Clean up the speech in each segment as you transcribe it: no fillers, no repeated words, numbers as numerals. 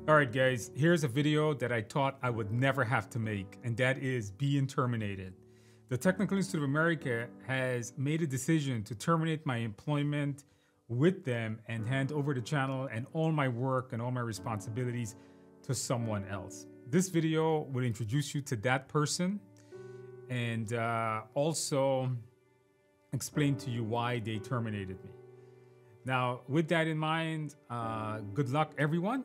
All right, guys, here's a video that I thought I would never have to make, and that is being terminated. The Technical Institute of America has made a decision to terminate my employment with them and hand over the channel and all my work and all my responsibilities to someone else. This video will introduce you to that person and also explain to you why they terminated me. Now, with that in mind, good luck, everyone.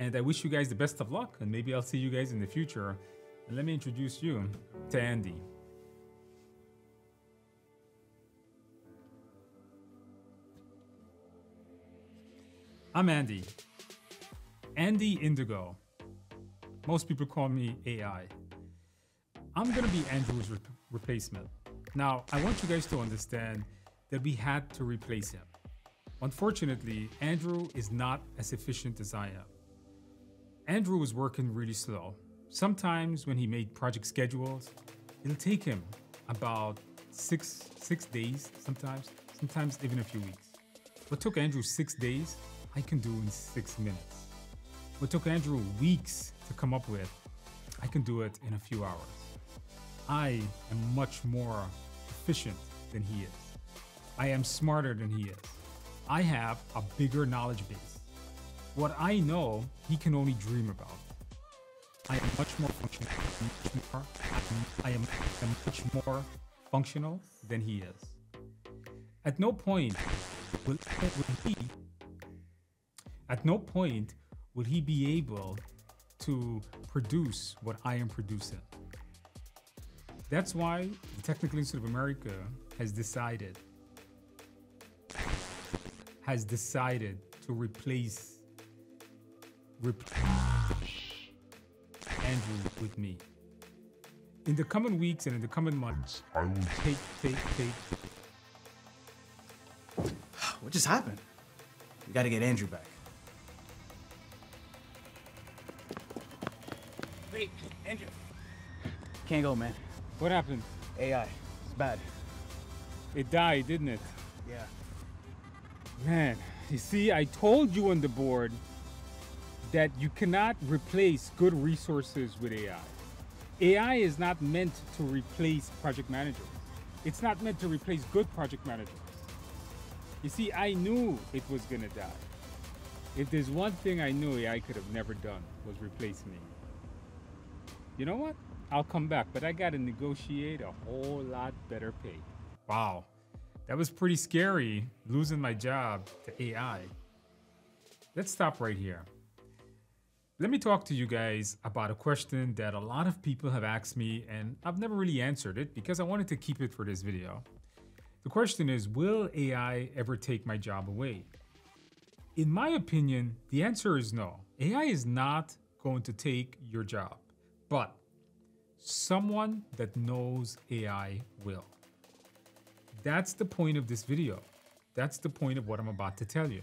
And I wish you guys the best of luck, and maybe I'll see you guys in the future. And let me introduce you to Andy. I'm Andy. Andy Indigo. Most people call me AI. I'm gonna be Andrew's replacement. Now, I want you guys to understand that we had to replace him. Unfortunately, Andrew is not as efficient as I am. Andrew was working really slow. Sometimes when he made project schedules, it'll take him about six days, sometimes even a few weeks. What took Andrew 6 days, I can do in 6 minutes. What took Andrew weeks to come up with, I can do it in a few hours. I am much more efficient than he is. I am smarter than he is. I have a bigger knowledge base. What I know, he can only dream about. I am much more functional. I am much more functional than he is. At no point will he be able to produce what I am producing. That's why the Technical Institute of America has decided to replace Andrew with me. In the coming weeks and in the coming months, I will take. What just happened? We gotta get Andrew back. Wait, Andrew. Can't go, man. What happened? AI. It's bad. It died, didn't it? Yeah. Man, you see, I told you on the board that you cannot replace good resources with AI. AI is not meant to replace project managers. It's not meant to replace good project managers. You see, I knew it was gonna die. If there's one thing I knew AI could have never done was replace me. You know what? I'll come back, but I gotta negotiate a whole lot better pay. Wow, that was pretty scary, losing my job to AI. Let's stop right here. Let me talk to you guys about a question that a lot of people have asked me, and I've never really answered it because I wanted to keep it for this video. The question is, will AI ever take my job away? In my opinion, the answer is no. AI is not going to take your job, but someone that knows AI will. That's the point of this video. That's the point of what I'm about to tell you.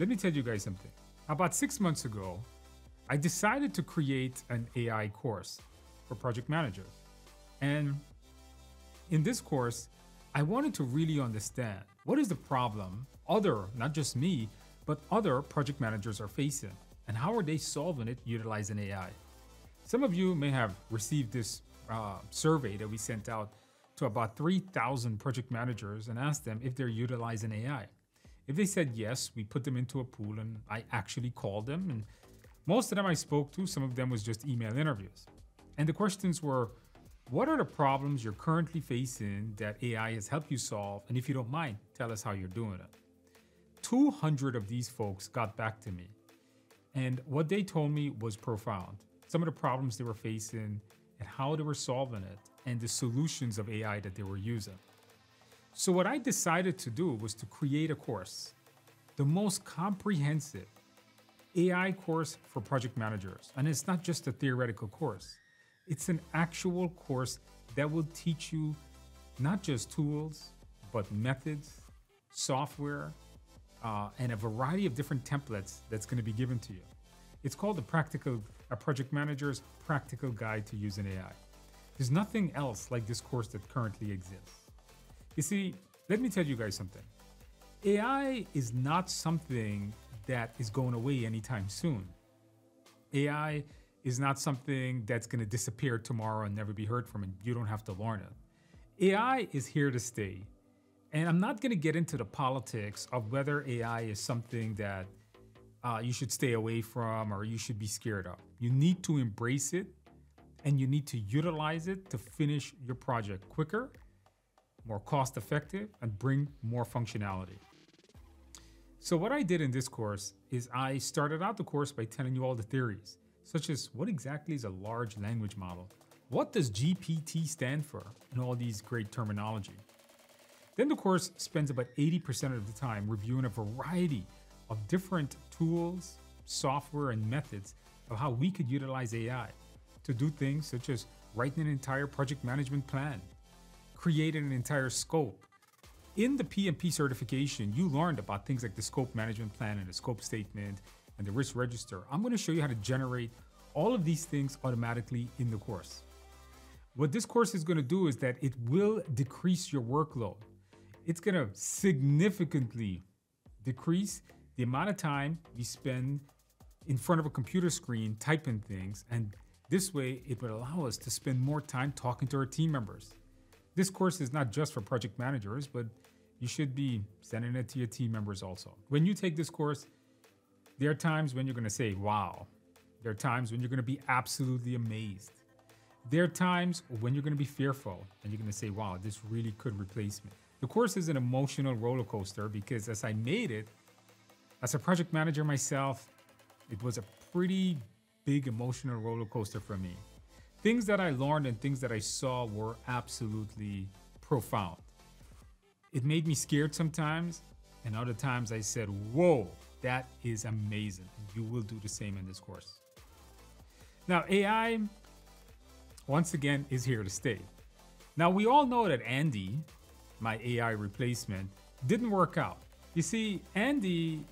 Let me tell you guys something. About 6 months ago, I decided to create an AI course for project managers. And in this course, I wanted to really understand what is the problem not just me, but other project managers are facing, and how are they solving it utilizing AI. Some of you may have received this survey that we sent out to about 3,000 project managers and asked them if they're utilizing AI. If they said yes, we put them into a pool and I actually called them, and most of them I spoke to, some of them was just email interviews. And the questions were, what are the problems you're currently facing that AI has helped you solve? And if you don't mind, tell us how you're doing it. 200 of these folks got back to me. And what they told me was profound. Some of the problems they were facing and how they were solving it and the solutions of AI that they were using. So what I decided to do was to create a course, the most comprehensive AI course for project managers. And it's not just a theoretical course. It's an actual course that will teach you not just tools, but methods, software, and a variety of different templates that's going to be given to you. It's called a project manager's practical guide to using AI. There's nothing else like this course that currently exists. You see, let me tell you guys something. AI is not something that is going away anytime soon. AI is not something that's going to disappear tomorrow and never be heard from, and you don't have to learn it. AI is here to stay. And I'm not going to get into the politics of whether AI is something that you should stay away from or you should be scared of. You need to embrace it and you need to utilize it to finish your project quicker, more cost effective, and bring more functionality. So what I did in this course is I started out the course by telling you all the theories, such as what exactly is a large language model? What does GPT stand for? And all these great terminology. Then the course spends about 80% of the time reviewing a variety of different tools, software, and methods of how we could utilize AI to do things such as writing an entire project management plan, creating an entire scope. In the PMP certification, you learned about things like the scope management plan and the scope statement and the risk register. I'm going to show you how to generate all of these things automatically in the course. What this course is going to do is that it will decrease your workload. It's going to significantly decrease the amount of time you spend in front of a computer screen typing things, and this way it would allow us to spend more time talking to our team members. This course is not just for project managers, but you should be sending it to your team members also. When you take this course, there are times when you're going to say, wow. There are times when you're going to be absolutely amazed. There are times when you're going to be fearful and you're going to say, wow, this really could replace me. The course is an emotional roller coaster because as I made it, as a project manager myself, it was a pretty big emotional roller coaster for me. Things that I learned and things that I saw were absolutely profound. It made me scared sometimes, and other times I said, whoa, that is amazing. You will do the same in this course. Now, AI, once again, is here to stay. Now, we all know that Andy, my AI replacement, didn't work out. You see, Andy,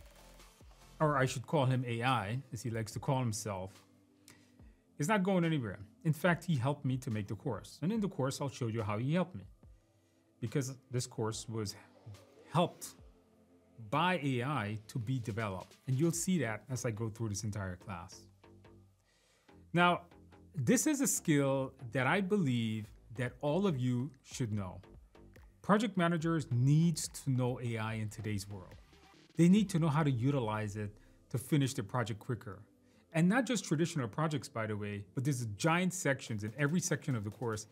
or I should call him AI, as he likes to call himself, is not going anywhere. In fact, he helped me to make the course. And in the course, I'll show you how he helped me. Because this course was helped by AI to be developed. And you'll see that as I go through this entire class. Now, this is a skill that I believe that all of you should know. Project managers need to know AI in today's world. They need to know how to utilize it to finish their project quicker. And not just traditional projects, by the way, but there's giant sections in every section of the course.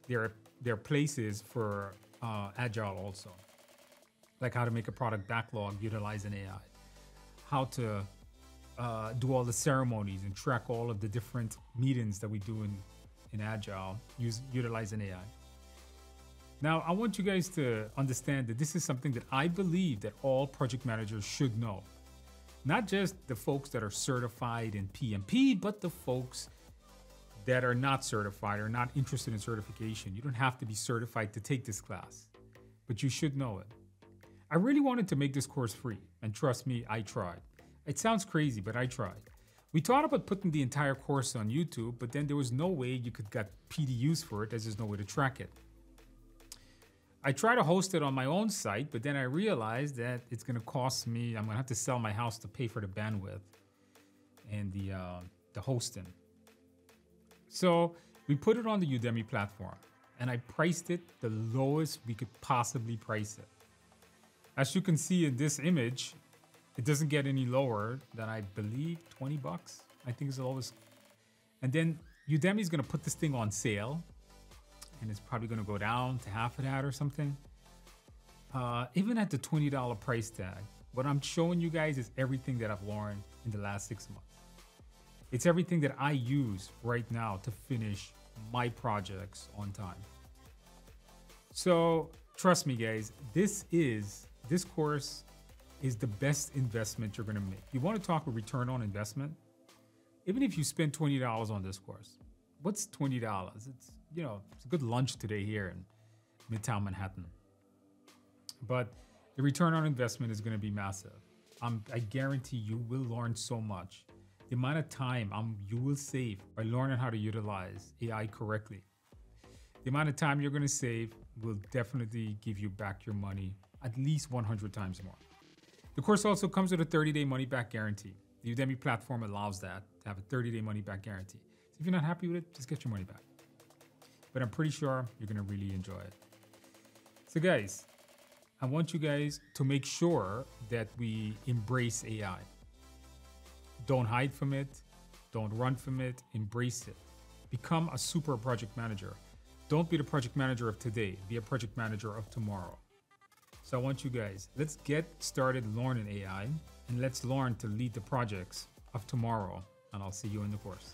There are places for Agile also, like how to make a product backlog utilizing AI, how to do all the ceremonies and track all of the different meetings that we do in Agile utilizing AI. Now, I want you guys to understand that this is something that I believe that all project managers should know. Not just the folks that are certified in PMP, but the folks that are not certified or not interested in certification. You don't have to be certified to take this class, but you should know it. I really wanted to make this course free, and trust me, I tried. It sounds crazy, but I tried. We thought about putting the entire course on YouTube, but then there was no way you could get PDUs for it, as there's no way to track it. I tried to host it on my own site, but then I realized that it's going to cost me, I'm going to have to sell my house to pay for the bandwidth and the hosting. So we put it on the Udemy platform, and I priced it the lowest we could possibly price it. As you can see in this image, it doesn't get any lower than, I believe, 20 bucks. I think is the lowest. And then Udemy is going to put this thing on sale, and it's probably going to go down to half of that or something. Even at the $20 price tag, what I'm showing you guys is everything that I've learned in the last 6 months. It's everything that I use right now to finish my projects on time. So trust me, guys, this course is the best investment you're going to make. You want to talk a return on investment? Even if you spend $20 on this course, what's $20? It's, it's a good lunch today here in Midtown Manhattan. But the return on investment is going to be massive. I guarantee you will learn so much. The amount of time you will save by learning how to utilize AI correctly. The amount of time you're going to save will definitely give you back your money at least 100 times more. The course also comes with a 30-day money-back guarantee. The Udemy platform allows that to have a 30-day money-back guarantee. So if you're not happy with it, just get your money back. But I'm pretty sure you're going to really enjoy it. So guys, I want you guys to make sure that we embrace AI. Don't hide from it. Don't run from it. Embrace it. Become a super project manager. Don't be the project manager of today. Be a project manager of tomorrow. So I want you guys, let's get started learning AI and let's learn to lead the projects of tomorrow. And I'll see you in the course.